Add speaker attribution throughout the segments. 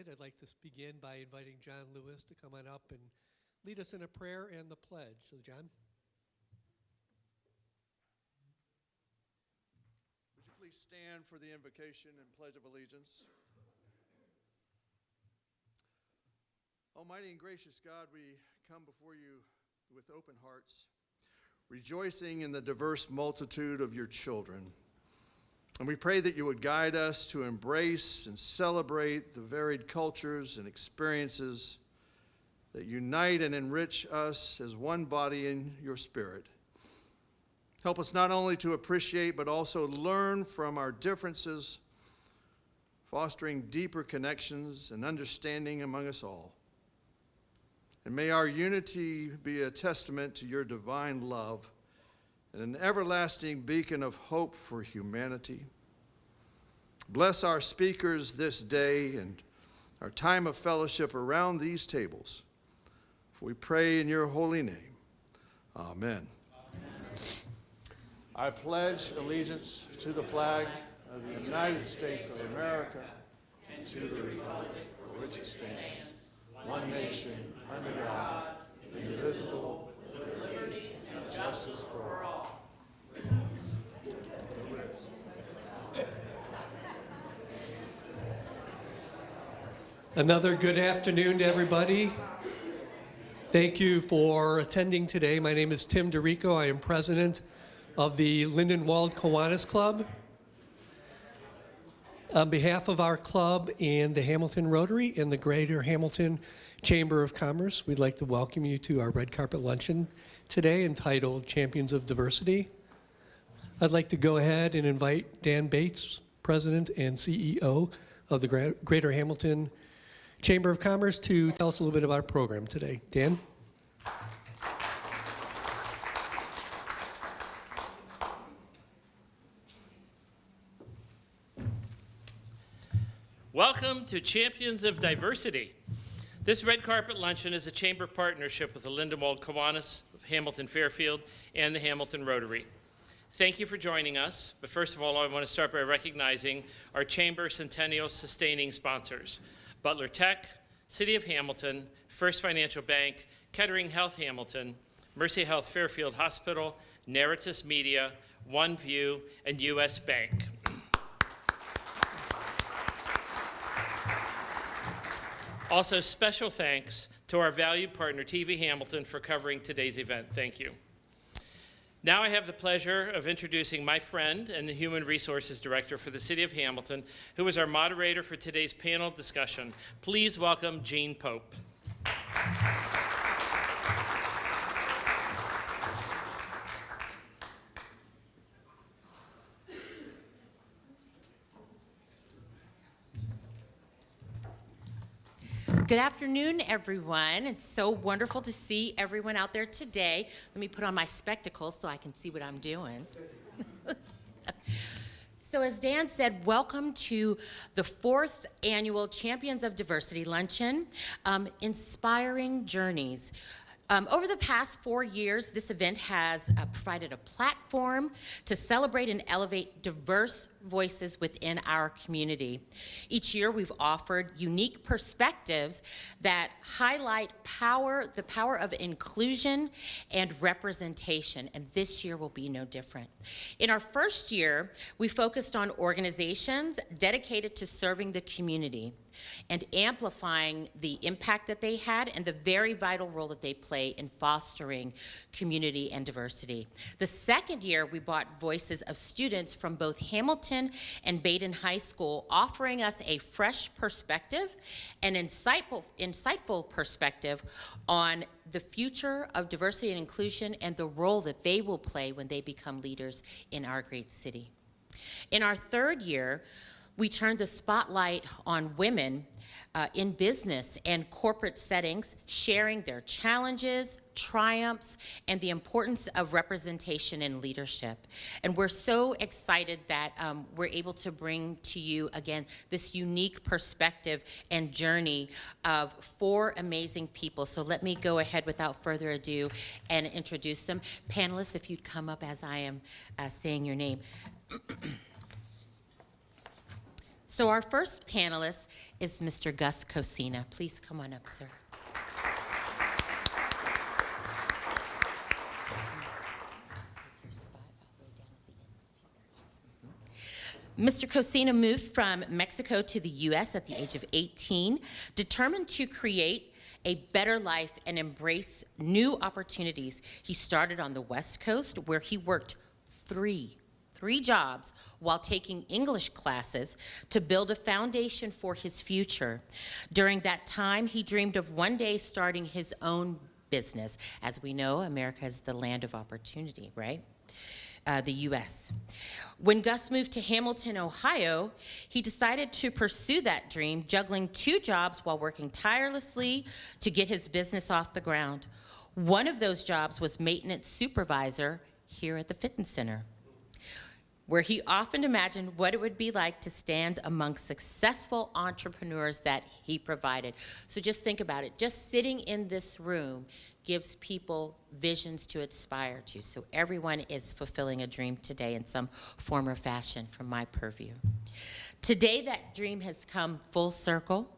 Speaker 1: I'd like to begin by inviting John Lewis to come on up and lead us in a prayer and the pledge. So, John.
Speaker 2: Would you please stand for the invocation and pledge of allegiance? Almighty and gracious God, we come before you with open hearts, rejoicing in the diverse multitude of your children. And we pray that you would guide us to embrace and celebrate the varied cultures and experiences that unite and enrich us as one body in your spirit. Help us not only to appreciate, but also learn from our differences, fostering deeper connections and understanding among us all. And may our unity be a testament to your divine love and an everlasting beacon of hope for humanity. Bless our speakers this day and our time of fellowship around these tables. For we pray in your holy name. Amen. I pledge allegiance to the flag of the United States of America and to the republic for which it stands, one nation, under God, indivisible, with liberty and justice for all.
Speaker 1: Another good afternoon to everybody. Thank you for attending today. My name is Tim DeRico. I am president of the Lindenwold Kiwanis Club. On behalf of our club and the Hamilton Rotary and the Greater Hamilton Chamber of Commerce, we'd like to welcome you to our red carpet luncheon today entitled Champions of Diversity. I'd like to go ahead and invite Dan Bates, President and CEO of the Greater Hamilton Chamber of Commerce, to tell us a little bit about our program today. Dan?
Speaker 3: Welcome to Champions of Diversity. This red carpet luncheon is a chamber partnership with the Lindenwold Kiwanis of Hamilton Fairfield and the Hamilton Rotary. Thank you for joining us, but first of all, I want to start by recognizing our Chamber Centennial sustaining sponsors: Butler Tech, City of Hamilton, First Financial Bank, Kettering Health Hamilton, Mercy Health Fairfield Hospital, Naritas Media, OneView, and U.S. Bank. Also, special thanks to our valued partner, TV Hamilton, for covering today's event. Thank you. Now I have the pleasure of introducing my friend and the Human Resources Director for the City of Hamilton, who is our moderator for today's panel discussion. Please welcome Jean Pope.
Speaker 4: Good afternoon, everyone. It's so wonderful to see everyone out there today. Let me put on my spectacles so I can see what I'm doing. So as Dan said, welcome to the 4th annual Champions of Diversity Luncheon, Inspiring Journeys. Over the past 4 years, this event has provided a platform to celebrate and elevate diverse voices within our community. Each year, we've offered unique perspectives that highlight the power of inclusion and representation, and this year will be no different. In our first year, we focused on organizations dedicated to serving the community and amplifying the impact that they had and the very vital role that they play in fostering community and diversity. The second year, we brought voices of students from both Hamilton and Baden High School, offering us a fresh perspective and insightful perspective on the future of diversity and inclusion and the role that they will play when they become leaders in our great city. In our third year, we turned the spotlight on women in business and corporate settings, sharing their challenges, triumphs, and the importance of representation and leadership. And we're so excited that we're able to bring to you, again, this unique perspective and journey of 4 amazing people. So let me go ahead without further ado and introduce them. Panelists, if you'd come up as I am saying your name. So our first panelist is Mr. Gus Cosina. Please come on up, sir. Mr. Cosina moved from Mexico to the U.S. at the age of 18, determined to create a better life and embrace new opportunities. He started on the West Coast, where he worked three jobs while taking English classes to build a foundation for his future. During that time, he dreamed of one day starting his own business. As we know, America is the land of opportunity, right? The U.S. When Gus moved to Hamilton, Ohio, he decided to pursue that dream, juggling 2 jobs while working tirelessly to get his business off the ground. One of those jobs was maintenance supervisor here at the Fitness Center, where he often imagined what it would be like to stand among successful entrepreneurs that he provided. So just think about it. Just sitting in this room gives people visions to aspire to. So everyone is fulfilling a dream today in some form or fashion from my purview. Today, that dream has come full circle.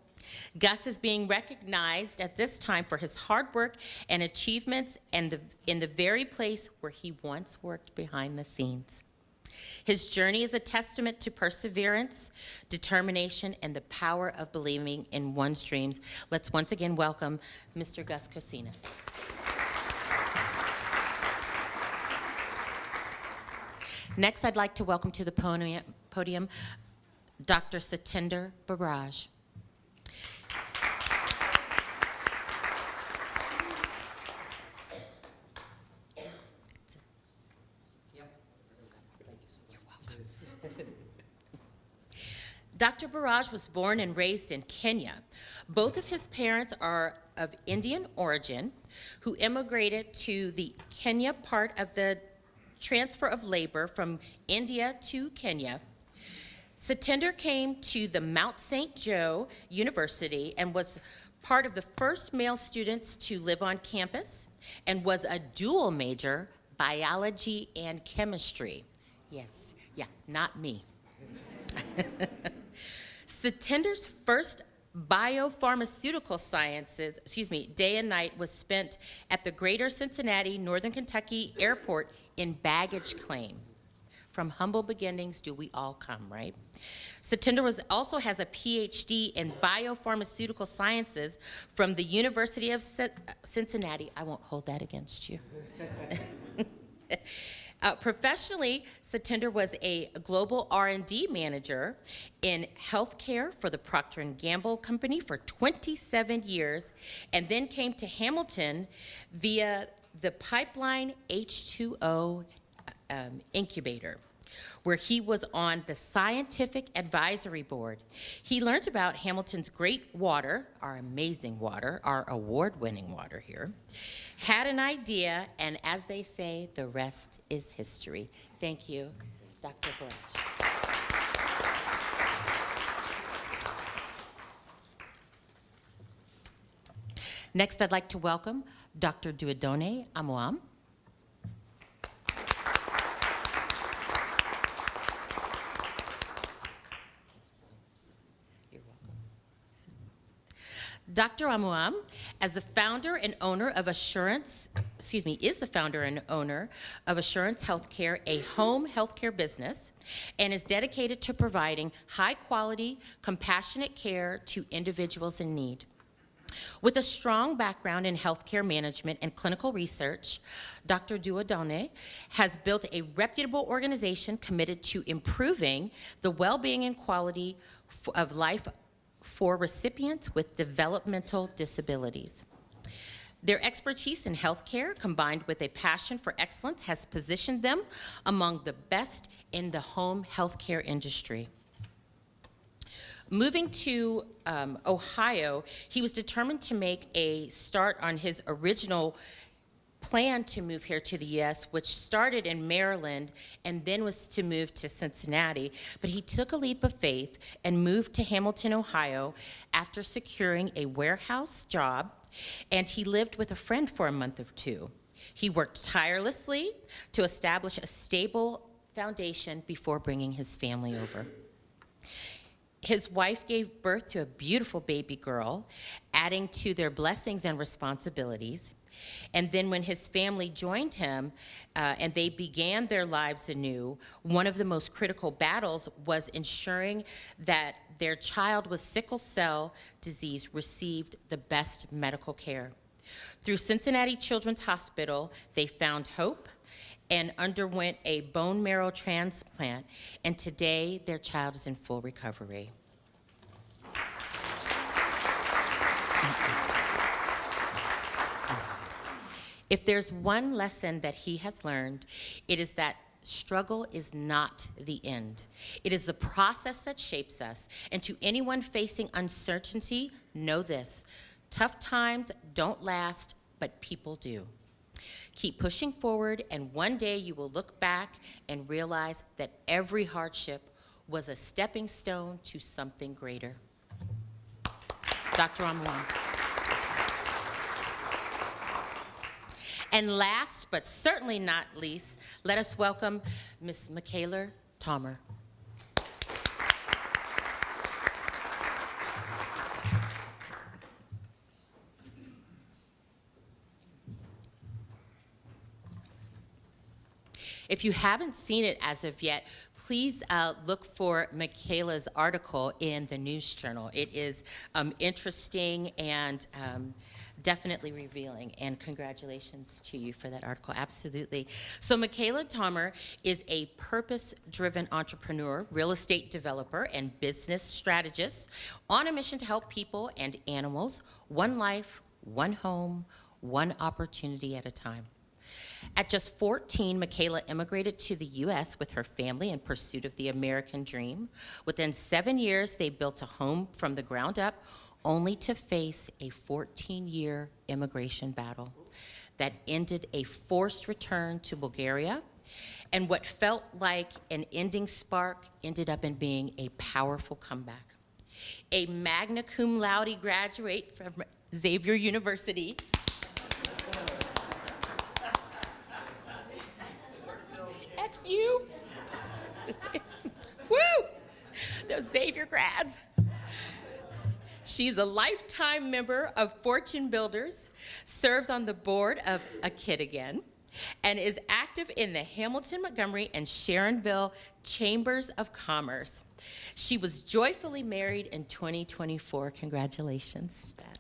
Speaker 4: Gus is being recognized at this time for his hard work and achievements in the very place where he once worked behind the scenes. His journey is a testament to perseverance, determination, and the power of believing in one's dreams. Let's once again welcome Mr. Gus Cosina. Next, I'd like to welcome to the podium Dr. Satinder Barrage. Dr. Barrage was born and raised in Kenya. Both of his parents are of Indian origin, who immigrated to the Kenya part of the transfer of labor from India to Kenya. Satinder came to the Mount St. Joe University and was part of the first male students to live on campus and was a dual major, biology and chemistry. Yes, yeah, not me. Satinder's first biopharmaceutical sciences, day and night was spent at the Greater Cincinnati, Northern Kentucky Airport in baggage claim. From humble beginnings do we all come, right? Satinder also has a PhD in biopharmaceutical sciences from the University of Cincinnati. I won't hold that against you. Professionally, Satinder was a global R&D manager in healthcare for the Procter & Gamble company for 27 years, and then came to Hamilton via the Pipeline H2O incubator, where he was on the scientific advisory board. He learned about Hamilton's great water, our amazing water, our award-winning water here, had an idea, and as they say, the rest is history. Thank you, Dr. Barrage. Next, I'd like to welcome Dr. Duodone Amoam. Dr. Amoam, as the founder and owner of Assurance Healthcare, a home healthcare business, and is dedicated to providing high-quality, compassionate care to individuals in need. With a strong background in healthcare management and clinical research, Dr. Duodone has built a reputable organization committed to improving the well-being and quality of life for recipients with developmental disabilities. Their expertise in healthcare, combined with a passion for excellence, has positioned them among the best in the home healthcare industry. Moving to Ohio, he was determined to make a start on his original plan to move here to the U.S., which started in Maryland and then was to move to Cincinnati. But he took a leap of faith and moved to Hamilton, Ohio after securing a warehouse job, and he lived with a friend for a month or 2. He worked tirelessly to establish a stable foundation before bringing his family over. His wife gave birth to a beautiful baby girl, adding to their blessings and responsibilities. And then when his family joined him and they began their lives anew, one of the most critical battles was ensuring that their child with sickle cell disease received the best medical care. Through Cincinnati Children's Hospital, they found hope and underwent a bone marrow transplant, and today their child is in full recovery. If there's one lesson that he has learned, it is that struggle is not the end. It is the process that shapes us. And to anyone facing uncertainty, know this: tough times don't last, but people do. Keep pushing forward, and one day you will look back and realize that every hardship was a stepping stone to something greater. Dr. Amalon. And last, but certainly not least, let us welcome Ms. Michaela Tomer. If you haven't seen it as of yet, please look for Michaela's article in the News Journal. It is interesting and definitely revealing, and congratulations to you for that article, absolutely. So Michaela Tomer is a purpose-driven entrepreneur, real estate developer, and business strategist on a mission to help people and animals, one life, one home, one opportunity at a time. At just 14, Michaela immigrated to the U.S. with her family in pursuit of the American dream. Within 7 years, they built a home from the ground up, only to face a 14-year immigration battle that ended a forced return to Bulgaria. And what felt like an ending spark ended up in being a powerful comeback. A magna cum laude graduate from Xavier University, XU, woo, those Xavier grads. She's a lifetime member of Fortune Builders, serves on the board of A Kid Again, and is active in the Hamilton, Montgomery, and Sharonville Chambers of Commerce. She was joyfully married in 2024. Congratulations, Dad.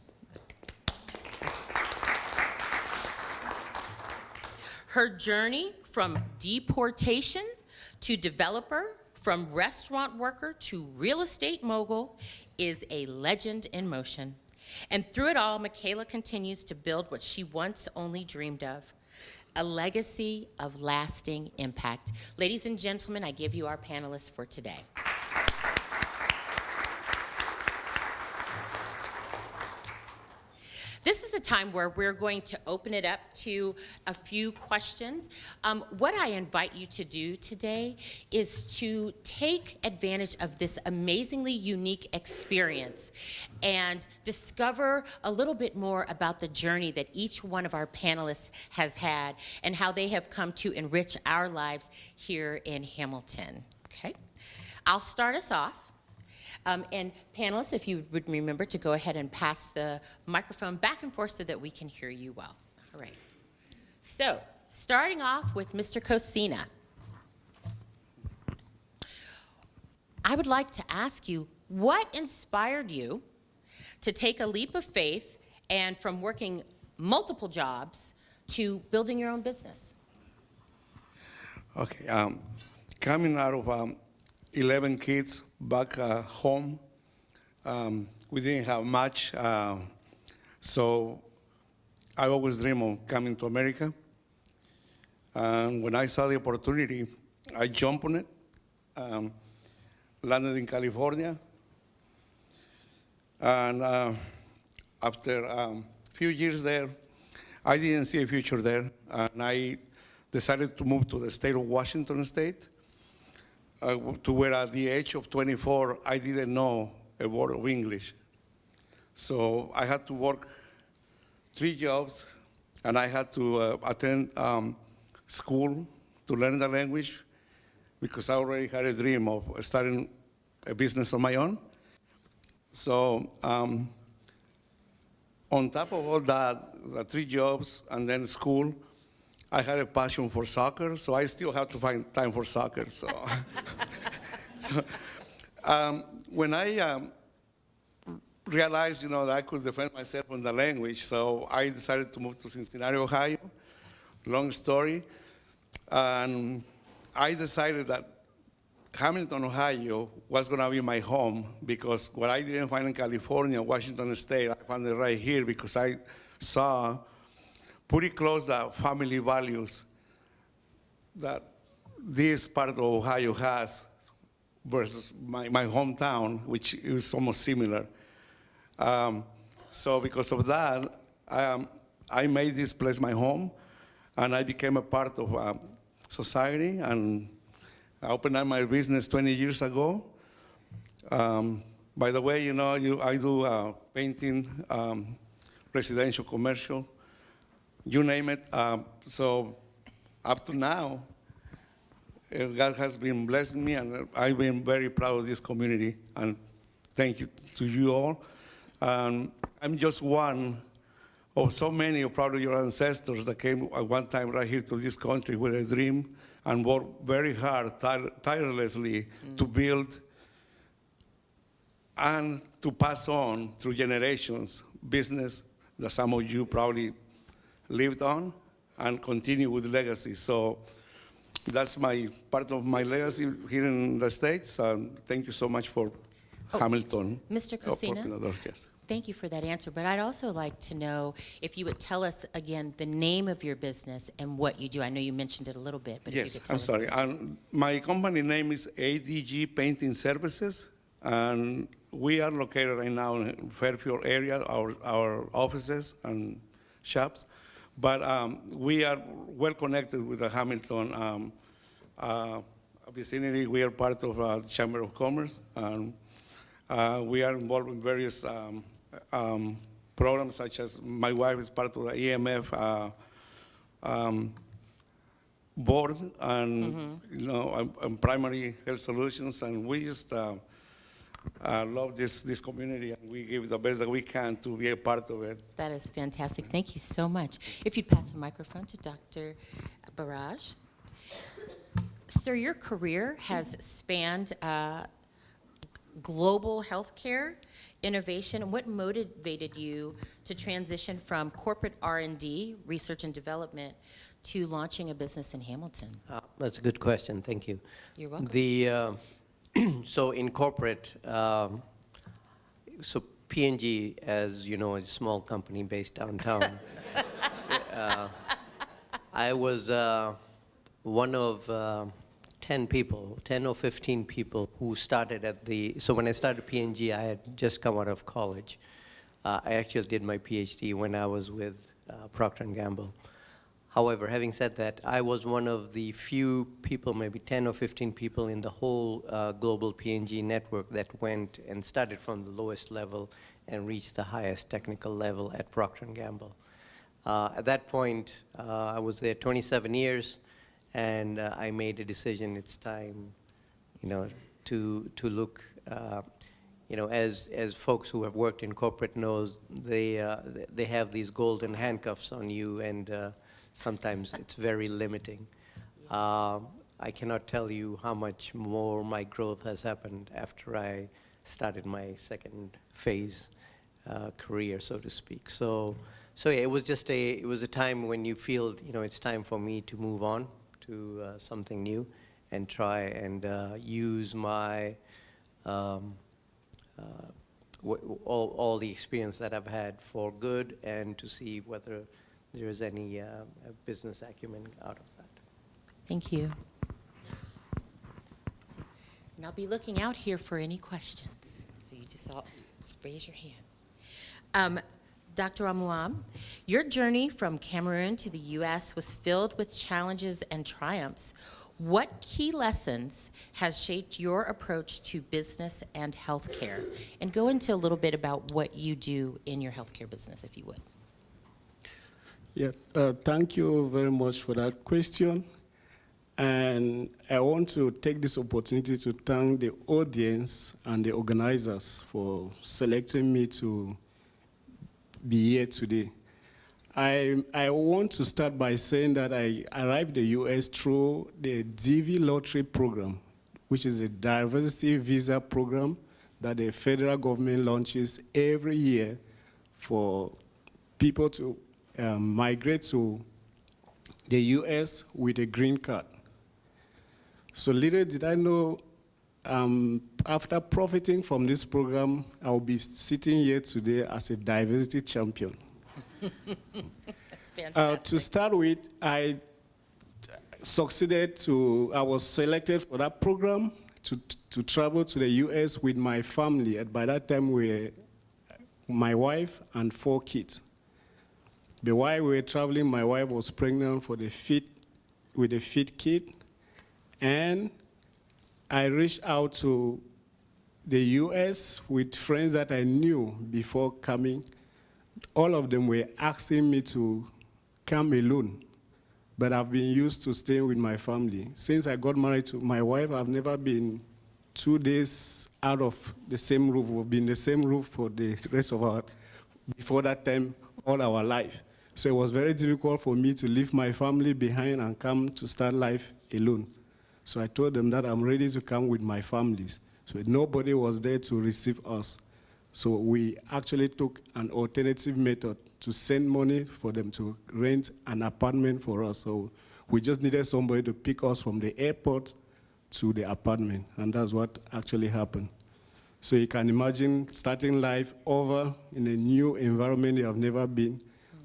Speaker 4: Her journey from deportation to developer, from restaurant worker to real estate mogul, is a legend in motion. And through it all, Michaela continues to build what she once only dreamed of, a legacy of lasting impact. Ladies and gentlemen, I give you our panelists for today. This is a time where we're going to open it up to a few questions. What I invite you to do today is to take advantage of this amazingly unique experience and discover a little bit more about the journey that each one of our panelists has had and how they have come to enrich our lives here in Hamilton, okay? I'll start us off. And panelists, if you would remember to go ahead and pass the microphone back and forth so that we can hear you well. All right. So, starting off with Mr. Cosina. I would like to ask you, what inspired you to take a leap of faith and from working multiple jobs to building your own business?
Speaker 5: Okay, coming out of 11 kids back home. We didn't have much, so I always dreamed of coming to America. And when I saw the opportunity, I jumped on it, landed in California, and after a few years there, I didn't see a future there, and I decided to move to the state of Washington State. To where at the age of 24, I didn't know a word of English. So I had to work 3 jobs, and I had to attend school to learn the language because I already had a dream of starting a business of my own. So on top of all that, the 3 jobs and then school, I had a passion for soccer, so I still have to find time for soccer. So, when I realized, that I could defend myself on the language, so I decided to move to Cincinnati, Ohio. Long story. And I decided that Hamilton, Ohio was going to be my home because what I didn't find in California, Washington State, I found it right here because I saw pretty close the family values that this part of Ohio has versus my hometown, which is almost similar. So because of that, I made this place my home, and I became a part of society, and I opened up my business 20 years ago. By the way, I do painting, residential, commercial, you name it. So up to now, God has been blessing me, and I've been very proud of this community. And thank you to you all. I'm just one of so many of probably your ancestors that came at one time right here to this country with a dream and worked very hard, tirelessly to build and to pass on through generations business that some of you probably lived on and continue with legacy. So that's my part of my legacy here in the States. Thank you so much for Hamilton.
Speaker 4: Mr. Cosina?
Speaker 5: Yes.
Speaker 4: Thank you for that answer, but I'd also like to know if you would tell us again the name of your business and what you do. I know you mentioned it a little bit, but if you
Speaker 5: Yes,
Speaker 4: could tell
Speaker 5: I'm
Speaker 4: us.
Speaker 5: sorry. My company name is ADG Painting Services, and we are located right now in Fairfield area, our offices and shops, but we are well connected with the Hamilton vicinity. We are part of the Chamber of Commerce, and we are involved in various programs, such as my wife is part of the EMF board, and and Primary Health Solutions, and we just love this community, and we give the best that we can to be a part of it.
Speaker 4: That is fantastic. Thank you so much. If you'd pass the microphone to Dr. Barrage. Sir, your career has spanned global healthcare innovation. What motivated you to transition from corporate R&D, research and development, to launching a business in Hamilton?
Speaker 6: That's a good question. Thank you.
Speaker 4: You're welcome.
Speaker 6: So in corporate, so P&G, as you know, is a small company based downtown. I was one of 10 or 15 people who started so when I started P&G, I had just come out of college. I actually did my PhD when I was with Procter & Gamble. However, having said that, I was one of the few people, maybe 10 or 15 people in the whole global P&G network that went and started from the lowest level and reached the highest technical level at Procter & Gamble. At that point, I was there 27 years, and I made a decision. It's time, to look. As folks who have worked in corporate knows, they have these golden handcuffs on you, and sometimes it's very limiting. I cannot tell you how much more my growth has happened after I started my second phase career, so to speak. So yeah, it was a time when you feel, it's time for me to move on to something new and try and use my all the experience that I've had for good, and to see whether there is any business acumen out of that.
Speaker 4: Thank you. And I'll be looking out here for any questions. So you just raise your hand. Dr. Amuam, your journey from Cameroon to the U.S. was filled with challenges and triumphs. What key lessons has shaped your approach to business and healthcare? And go into a little bit about what you do in your healthcare business, if you would.
Speaker 7: Yeah, thank you very much for that question. And I want to take this opportunity to thank the audience and the organizers for selecting me to be here today. I want to start by saying that I arrived in the US through the DV Lottery program, which is a diversity visa program that the federal government launches every year for people to migrate to the US with a green card. So little did I know, after profiting from this program, I will be sitting here today as a diversity champion. To start with, I was selected for that program to travel to the US with my family. And by that time, my wife and 4 kids. But while we were traveling, my wife was pregnant with a fifth kid. And I reached out to the US with friends that I knew before coming. All of them were asking me to come alone, but I've been used to staying with my family. Since I got married to my wife, I've never been 2 days out of the same roof. We've been in the same roof for the rest of before that time, all our life. So it was very difficult for me to leave my family behind and come to start life alone. So I told them that I'm ready to come with my families. So nobody was there to receive us. So we actually took an alternative method to send money for them to rent an apartment for us. So we just needed somebody to pick us from the airport to the apartment, and that's what actually happened. So you can imagine starting life over in a new environment you have never been,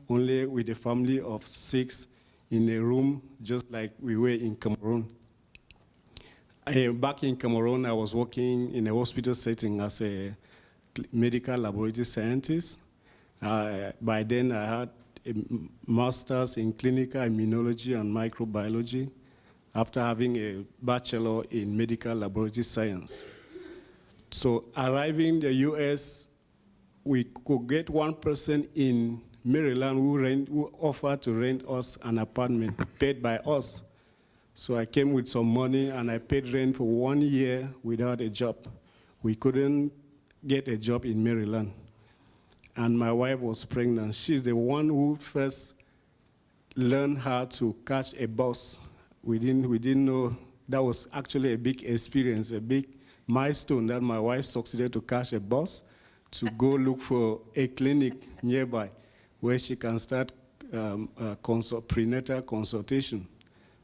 Speaker 7: only with a family of 6 in a room, just like we were in Cameroon. Back in Cameroon, I was working in a hospital setting as a medical laboratory scientist. By then, I had a master's in clinical immunology and microbiology after having a bachelor in medical laboratory science. So arriving in the US, we could get one person in Maryland who offered to rent us an apartment paid by us. So I came with some money and I paid rent for 1 year without a job. We couldn't get a job in Maryland. And my wife was pregnant. She's the one who first learned how to catch a bus. We didn't know that was actually a big experience, a big milestone that my wife succeeded to catch a bus to go look for a clinic nearby where she can start prenatal consultation.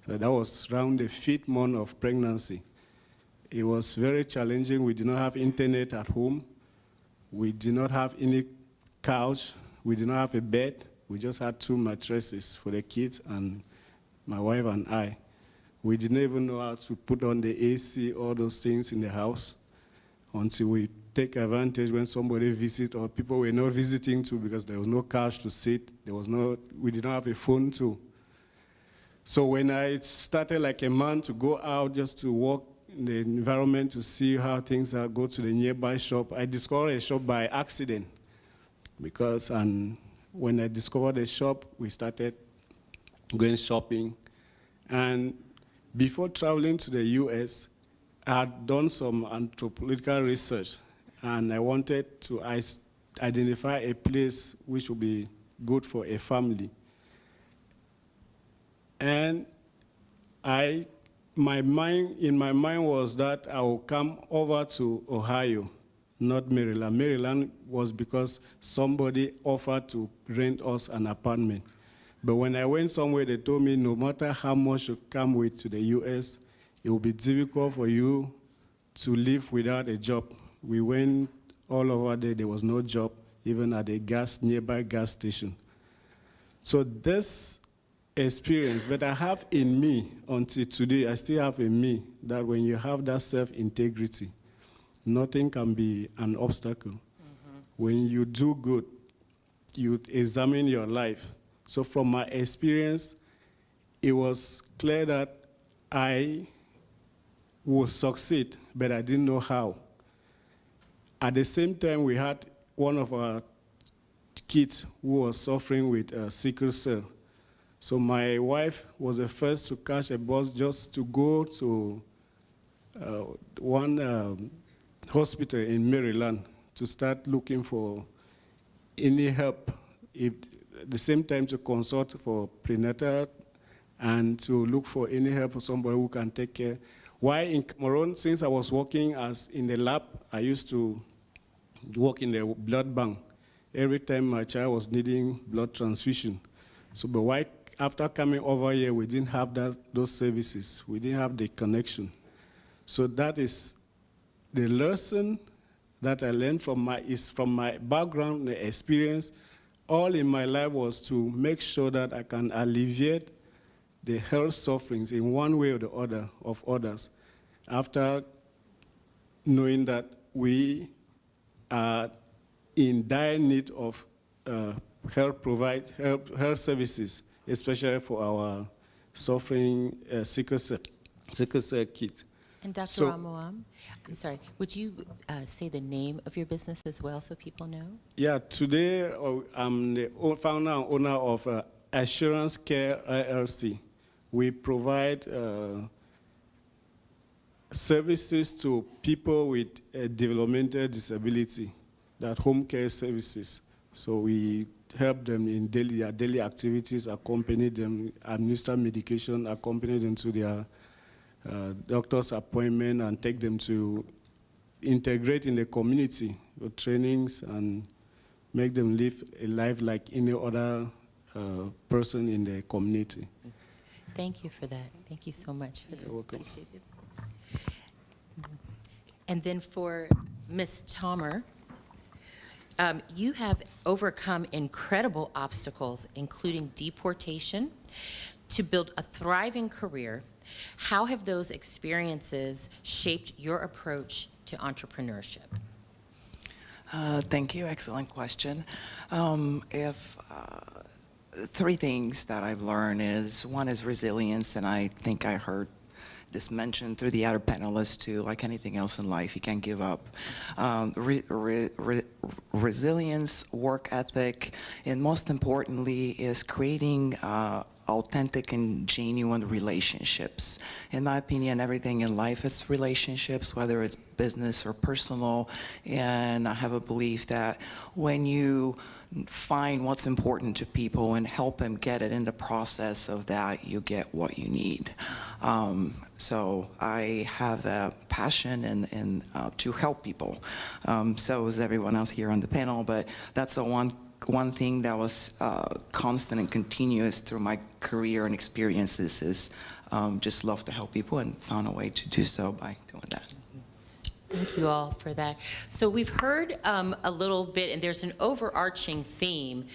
Speaker 7: So that was around the 5th month of pregnancy. It was very challenging. We did not have internet at home. We did not have any couch. We did not have a bed. We just had 2 mattresses for the kids and my wife and I. We didn't even know how to put on the AC, all those things in the house, until we take advantage when somebody visits or people were not visiting too because there was no couch to sit. We did not have a phone too. So when I started like a man to go out just to walk in the environment to see how things are, go to the nearby shop, I discovered a shop by accident. When I discovered a shop, we started going shopping. And before traveling to the US, I had done some anthropological research, and I wanted to identify a place which would be good for a family. And in my mind was that I will come over to Ohio, not Maryland. Maryland was because somebody offered to rent us an apartment. But when I went somewhere, they told me no matter how much you come with to the US, it will be difficult for you to live without a job. We went all over there was no job, even at a nearby gas station. So this experience, but I have in me, until today, I still have in me, that when you have that self-integrity, nothing can be an obstacle. Mm-hmm. When you do good, you examine your life. So from my experience, it was clear that I would succeed, but I didn't know how. At the same time, we had one of our kids who was suffering with sickle cell. So my wife was the first to catch a bus just to go to one hospital in Maryland to start looking for any help, at the same time to consult for prenatal and to look for any help for somebody who can take care. While in Cameroon, since I was working in the lab, I used to work in the blood bank every time my child was needing blood transfusion. So, but why, after coming over here, we didn't have those services. We didn't have the connection. So that is the lesson that I learned from my background, the experience. All in my life was to make sure that I can alleviate the health sufferings in one way or the other of others. After knowing that we are in dire need of health services, especially for our suffering sickle cell kids.
Speaker 4: And Dr.
Speaker 7: So-
Speaker 4: Ramoam, I'm sorry, would you say the name of your business as well so people know?
Speaker 7: Yeah, today I'm the founder and owner of Assurance Care LLC. We provide services to people with a developmental disability, that home care services. So we help them in their daily activities, accompany them, administer medication, accompany them to their doctor's appointment, and take them to integrate in the community with trainings and make them live a life like any other person in the community.
Speaker 4: Thank you for that. Thank you so much for that.
Speaker 7: You're welcome.
Speaker 4: Appreciate it. And then for Ms. Tomer, you have overcome incredible obstacles, including deportation, to build a thriving career. How have those experiences shaped your approach to entrepreneurship?
Speaker 8: Thank you. Excellent question. Three things that I've learned is, one is resilience, and I think I heard this mentioned through the other panelists too. Like anything else in life, you can't give up. Resilience, work ethic, and most importantly is creating authentic and genuine relationships. In my opinion, everything in life is relationships, whether it's business or personal, and I have a belief that when you find what's important to people and help them get it in the process of that, you get what you need. So I have a passion and to help people. So is everyone else here on the panel, but that's the one thing that was constant and continuous through my career and experiences is just love to help people, and found a way to do so by doing that.
Speaker 4: Thank you all for that. So we've heard a little bit, and there's an overarching theme,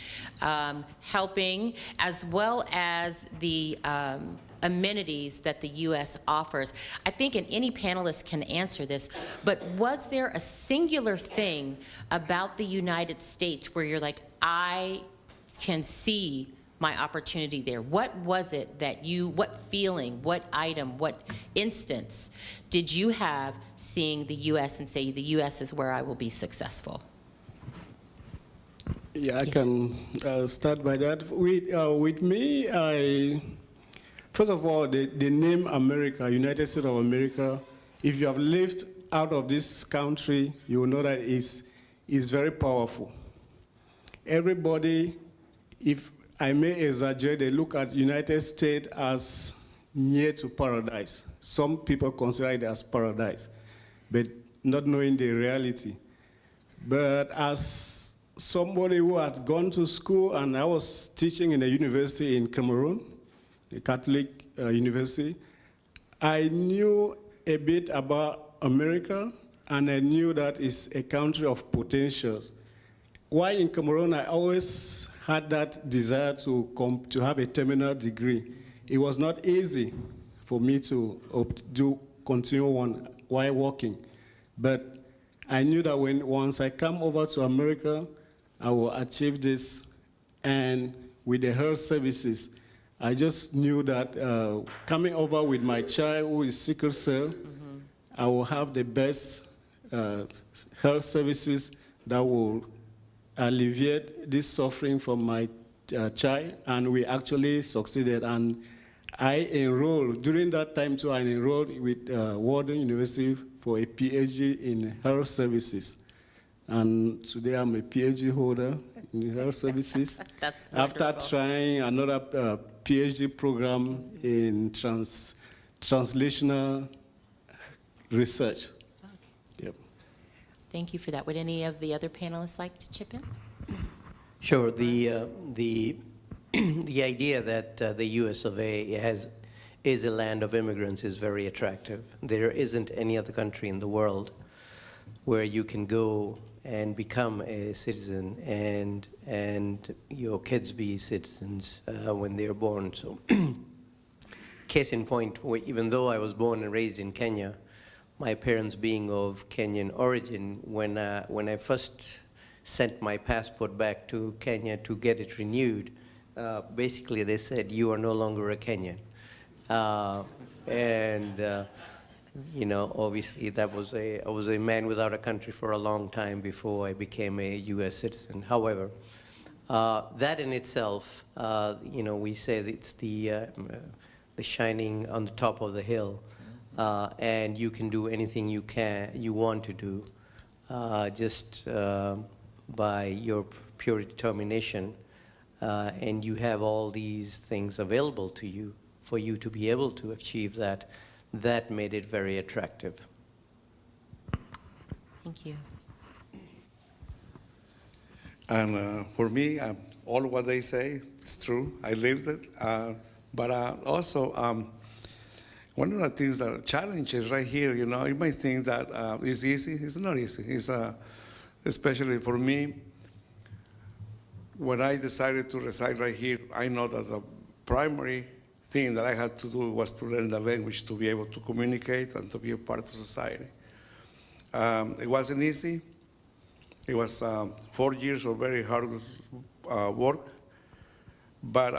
Speaker 4: helping as well as the amenities that the U.S. offers. I think any panelist can answer this, but was there a singular thing about the United States where you're like, I can see my opportunity there? What was it that what feeling, what item, what instance did you have seeing the U.S. and say, the U.S. is where I will be successful?
Speaker 7: Yeah, I
Speaker 4: Yes.
Speaker 7: can start by that. With me, first of all, the name America, United States of America, if you have lived out of this country, you will know that it's very powerful. Everybody, if I may exaggerate, they look at United States as near to paradise. Some people consider it as paradise, but not knowing the reality. But as somebody who had gone to school, and I was teaching in a university in Cameroon, a Catholic university, I knew a bit about America, and I knew that it's a country of potentials. While in Cameroon, I always had that desire to have a terminal degree. It was not easy for me to continue on while working, but I knew that once I come over to America, I will achieve this. And with the health services, I just knew that coming over with my child who is sickle cell, I will have the best health services that will alleviate this suffering from my Chai, and we actually succeeded. And I enrolled, during that time too, I enrolled with Warden University for a PhD in health services. And today I'm a PhD holder in health services.
Speaker 4: That's
Speaker 7: After
Speaker 4: wonderful.
Speaker 7: trying another PhD program in translational research. Yep.
Speaker 4: Thank you for that. Would any of the other panelists like to chip in?
Speaker 6: Sure. The idea that the U.S. of A. is a land of immigrants is very attractive. There isn't any other country in the world where you can go and become a citizen and your kids be citizens when they're born. So, case in point, even though I was born and raised in Kenya, my parents being of Kenyan origin, when I first sent my passport back to Kenya to get it renewed, basically they said, "You are no longer a Kenyan." You know, obviously I was a man without a country for a long time before I became a U.S. citizen. However, that in itself, you know, we say that it's the shining on the top of the hill, and you can do anything you want to do, just by your pure determination, and you have all these things available to you for you to be able to achieve that. That made it very attractive.
Speaker 4: Thank you.
Speaker 5: And for me, all what they say is true. I lived it. But also, one of the things that challenges right here, you know, you might think that it's easy. It's not easy. It's especially for me, when I decided to reside right here, I know that the primary thing that I had to do was to learn the language to be able to communicate and to be a part of society. It wasn't easy. It was 4 years of very hard work, but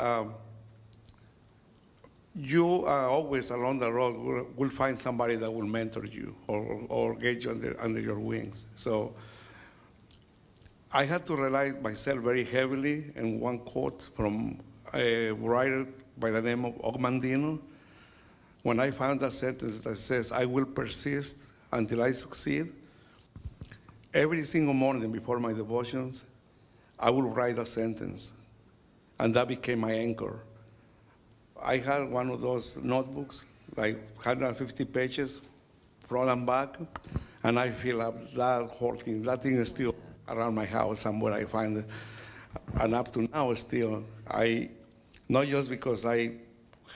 Speaker 5: you always along the road will find somebody that will mentor you or get you under your wings. So I had to rely myself very heavily in one quote from a writer by the name of Ogmandino. When I found that sentence that says, "I will persist until I succeed," every single morning before my devotions, I would write a sentence, and that became my anchor. I had one of those notebooks, like 150 pages, front and back, and I fill up that whole thing. That thing is still around my house somewhere. I find it, and up to now still, not just because I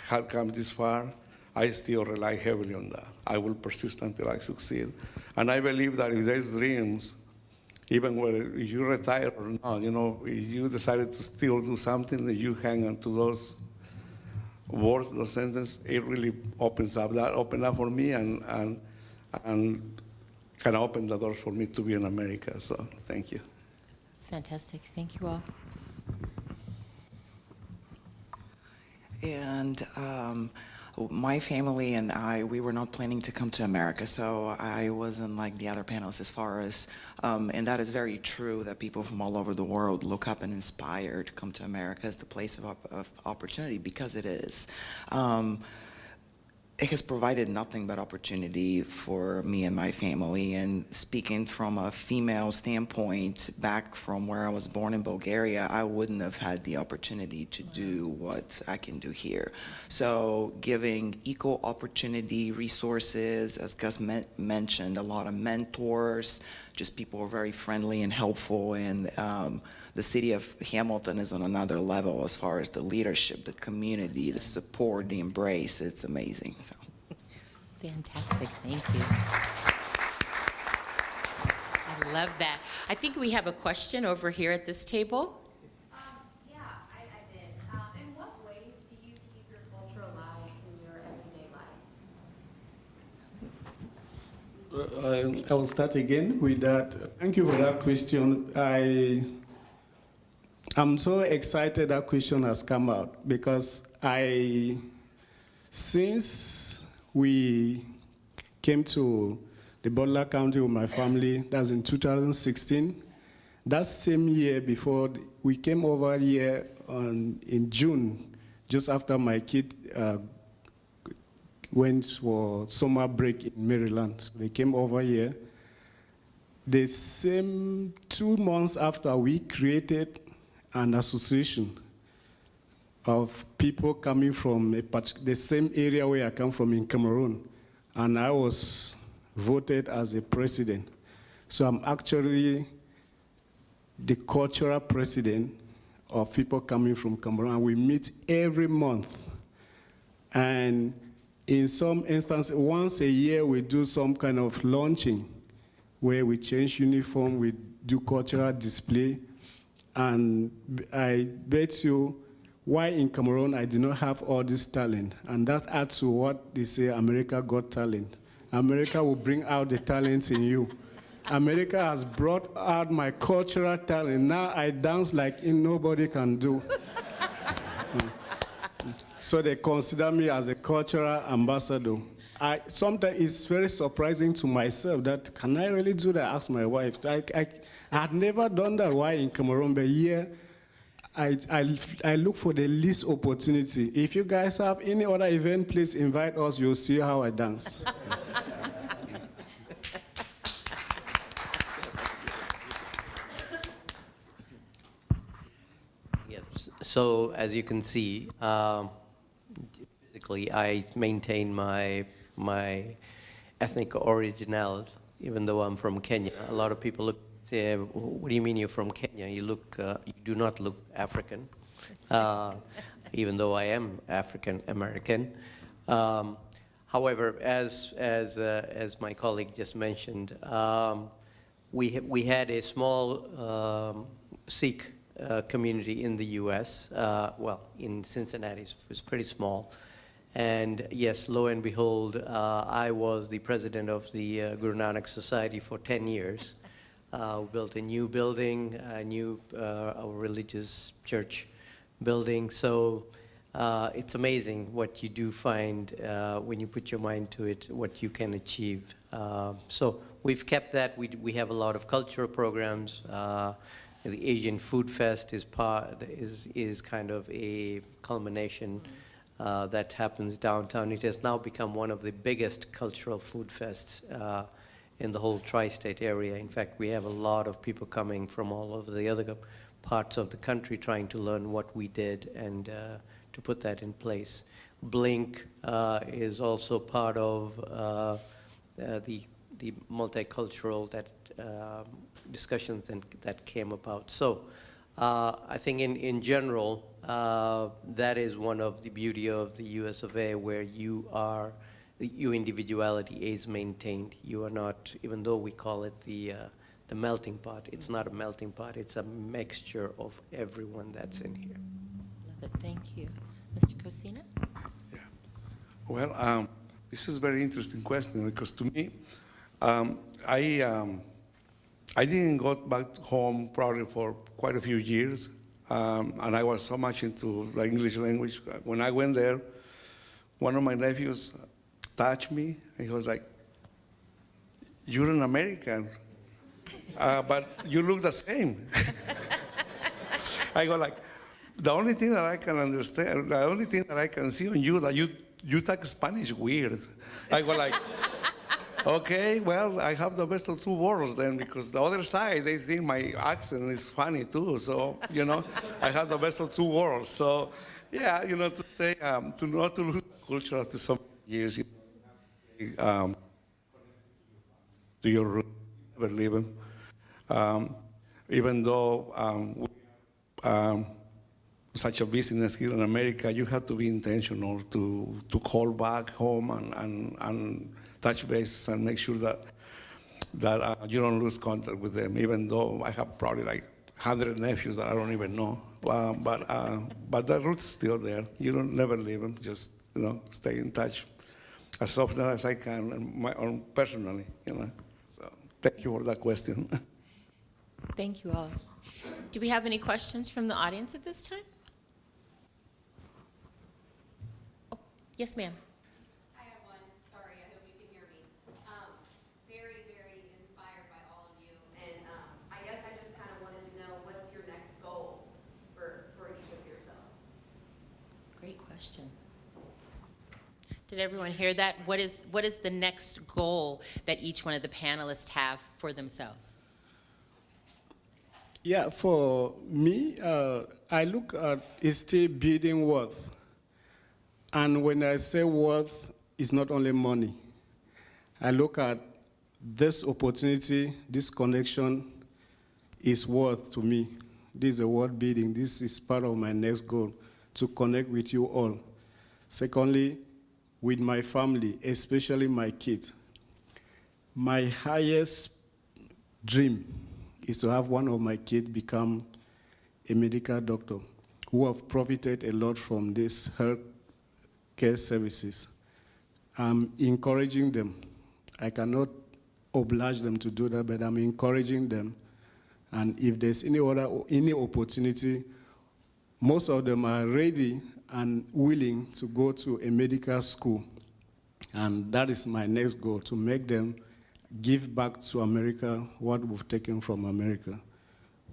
Speaker 5: had come this far, I still rely heavily on that. I will persist until I succeed. And I believe that if there's dreams, even whether you retire or not, you know, if you decided to still do something, that you hang on to those words, those sentences, it really opens up. That opened up for me and kind of opened the doors for me to be in America. So thank you.
Speaker 4: That's fantastic. Thank you all.
Speaker 8: And my family and I, we were not planning to come to America, so I wasn't like the other panelists as far as, and that is very true that people from all over the world look up and inspire to come to America as the place of opportunity, because it is. It has provided nothing but opportunity for me and my family. And speaking from a female standpoint, back from where I was born in Bulgaria, I wouldn't have had the opportunity to do what I can do here. So giving equal opportunity resources, as Gus mentioned, a lot of mentors, just people who are very friendly and helpful. And the city of Hamilton is on another level as far as the leadership, the community, the support, the embrace. It's amazing. So.
Speaker 4: Fantastic. Thank you. I love that. I think we have a question over here at this table.
Speaker 9: Yeah, I did. In what ways do you keep your culture alive in your everyday life?
Speaker 7: I will start again with that. Thank you for that question. I'm so excited that question has come out, because since we came to the Butler County with my family, that's in 2016, That same year we came over here in June, just after my kid went for summer break in Maryland. So they came over here. The same 2 months after, we created an association of people coming from the same area where I come from in Cameroon. And I was voted as a president. So I'm actually the cultural president of people coming from Cameroon. And we meet every month. And in some instances, once a year, we do some kind of launching where we change uniform, we do cultural display. And I bet you, why in Cameroon I did not have all this talent. And that adds to what they say, America got talent. America will bring out the talents in you. America has brought out my cultural talent. Now I dance like nobody can do. So they consider me as a cultural ambassador. Sometimes it's very surprising to myself that, can I really do that? I ask my wife. I had never done that while in Cameroon, but here I look for the least opportunity. If you guys have any other event, please invite us. You'll see how I dance.
Speaker 6: So as you can see, physically I maintain my ethnic originality, even though I'm from Kenya. A lot of people say, "What do you mean you're from Kenya? You do not look African," even though I am African American. However, as my colleague just mentioned, we had a small Sikh community in the U.S. Well, in Cincinnati, it was pretty small. And yes, lo and behold, I was the president of the Guru Nanak Society for 10 years. We built a new building, a religious church building. So it's amazing what you do find when you put your mind to it, what you can achieve. So we've kept that. We have a lot of cultural programs. The Asian Food Fest is kind of a culmination that happens downtown. It has now become one of the biggest cultural food fests in the whole tri-state area. In fact, we have a lot of people coming from all over the other parts of the country trying to learn what we did and to put that in place. Blink is also part of the multicultural discussions that came about. So I think in general, that is one of the beauty of the US of A, where your individuality is maintained. You are not, even though we call it the melting pot, it's not a melting pot, it's a mixture of everyone that's in here.
Speaker 4: Love it, thank you. Mr. Cosina?
Speaker 5: Yeah. Well, this is a very interesting question because to me, I didn't go back home probably for quite a few years, and I was so much into the English language. When I went there, one of my nephews touched me, and he was like, "You're an American, but you look the same." I go like, the only thing that I can understand, the only thing that I can see on you, that you talk Spanish weird. I go like, okay, well, I have the best of two worlds then, because the other side, they think my accent is funny too. So, I have the best of two worlds. So, yeah, to say, to not to lose culture after so many years, to your roots, never leave them. Even though such a business here in America, you have to be intentional to call back home and touch base and make sure that you don't lose contact with them, even though I have probably like 100 nephews that I don't even know. But the root's still there. You don't never leave them. Just stay in touch as often as I can, personally. So thank you for that question.
Speaker 4: Thank you all. Do we have any questions from the audience at this time? Oh, yes, ma'am.
Speaker 9: I have one. Sorry, I hope you can hear me. Very, very inspired by all of you. And I guess I just kind of wanted
Speaker 4: question. Did everyone hear that? What is the next goal that each one of the panelists have for themselves?
Speaker 7: Yeah, for me, I look at it's still building worth. And when I say worth, it's not only money. I look at this opportunity, this connection is worth to me. This is a worth building. This is part of my next goal, to connect with you all. Secondly, with my family, especially my kids. My highest dream is to have one of my kids become a medical doctor who have profited a lot from these health care services. I'm encouraging them. I cannot oblige them to do that, but I'm encouraging them. And if there's any opportunity, most of them are ready and willing to go to a medical school. And that is my next goal, to make them give back to America what we've taken from America.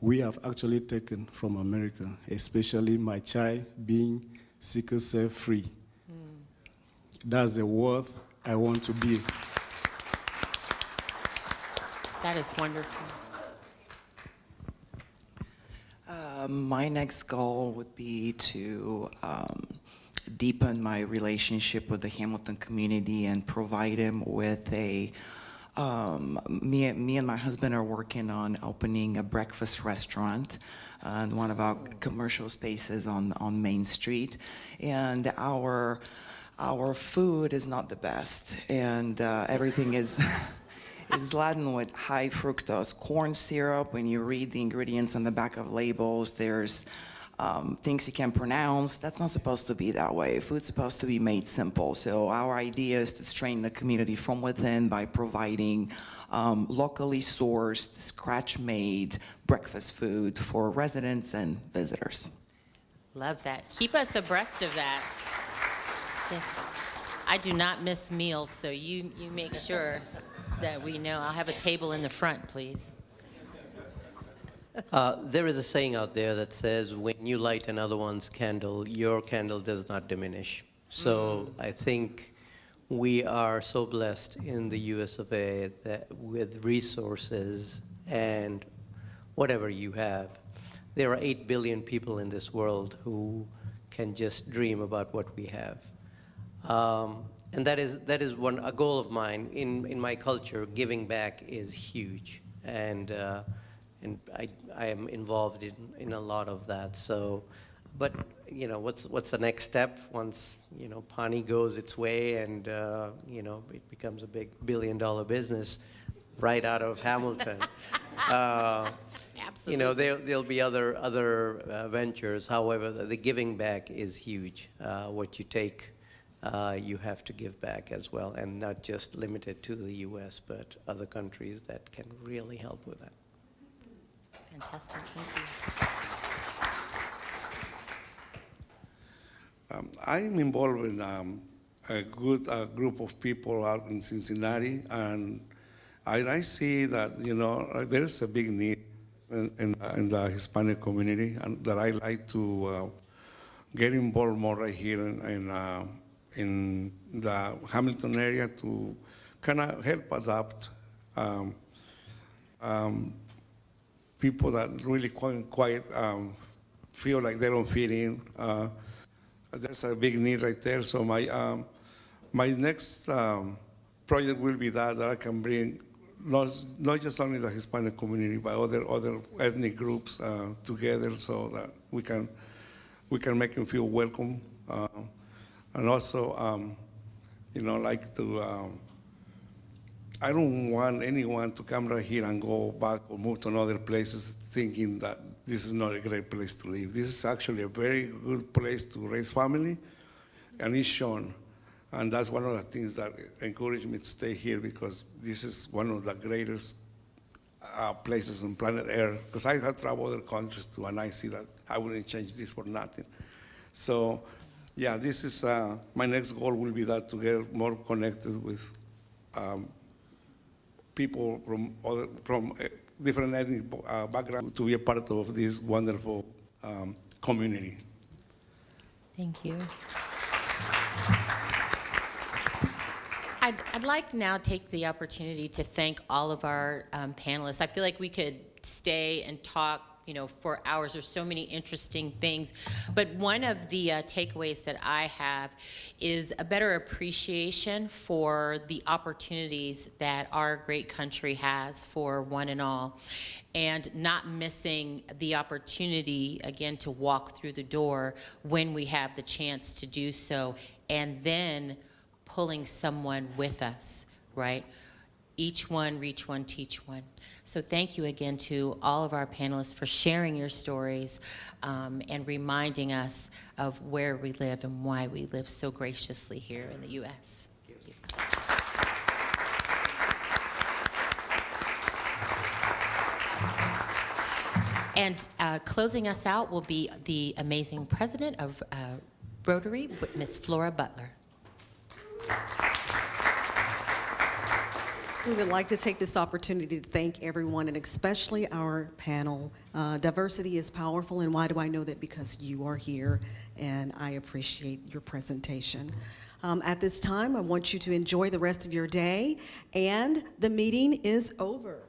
Speaker 7: We have actually taken from America, especially my child being sickle cell free. That's the worth I want to be.
Speaker 4: That is wonderful.
Speaker 8: My next goal would be to deepen my relationship with the Hamilton community and provide them with a, me and my husband are working on opening a breakfast restaurant in one of our commercial spaces on Main Street. And our food is not the best, and everything is laden with high fructose corn syrup. When you read the ingredients on the back of labels, there's things you can't pronounce. That's not supposed to be that way. Food's supposed to be made simple. So our idea is to strengthen the community from within by providing locally sourced, scratch-made breakfast food for residents and visitors.
Speaker 4: Love that. Keep us abreast of that. Yes. I do not miss meals, so you make sure that we know. I'll have a table in the front, please.
Speaker 6: There is a saying out there that says, when you light another one's candle, your candle does not diminish. So I think we are so blessed in the US of A that with resources and whatever you have, there are 8 billion people in this world who can just dream about what we have. And that is a goal of mine. In my culture, giving back is huge, and I am involved in a lot of that. So, but you know, what's the next step once Pawnee goes its way and it becomes a big billion-dollar business right out of Hamilton.
Speaker 4: Absolutely.
Speaker 6: There'll be other ventures. However, the giving back is huge. What you take, you have to give back as well, and not just limited to the U.S., but other countries that can really help with that.
Speaker 4: Fantastic. Thank you.
Speaker 5: I'm involved in a good group of people out in Cincinnati, and I see that there's a big need in the Hispanic community, and that I like to get involved more right here in the Hamilton area to kind of help adapt people that really quite feel like they don't fit in. There's a big need right there. So my next project will be that I can bring not just only the Hispanic community, but other ethnic groups together, so that we can make them feel welcome. And also, like to, I don't want anyone to come right here and go back or move to other places thinking that this is not a great place to live. This is actually a very good place to raise family, and it's shown. And that's one of the things that encouraged me to stay here, because this is one of the greatest places on planet Earth. Because I have traveled other countries too, and I see that I wouldn't change this for nothing. So, yeah, this is my next goal will be that, to get more connected with people from different ethnic backgrounds, to be a part of this wonderful community.
Speaker 4: Thank you. I'd like now to take the opportunity to thank all of our panelists. I feel like we could stay and talk, for hours. There's so many interesting things. But one of the takeaways that I have is a better appreciation for the opportunities that our great country has for one and all, and not missing the opportunity, again, to walk through the door when we have the chance to do so, and then pulling someone with us, right? Each one, reach one, teach one. So thank you again to all of our panelists for sharing your stories and reminding us of where we live and why we live so graciously here in the U.S. Thank you. And closing us out will be the amazing president of Rotary, Ms. Flora Butler.
Speaker 10: We would like to take this opportunity to thank everyone, and especially our panel. Diversity is powerful, and why do I know that? Because you are here, and I appreciate your presentation. At this time, I want you to enjoy the rest of your day, and the meeting is over.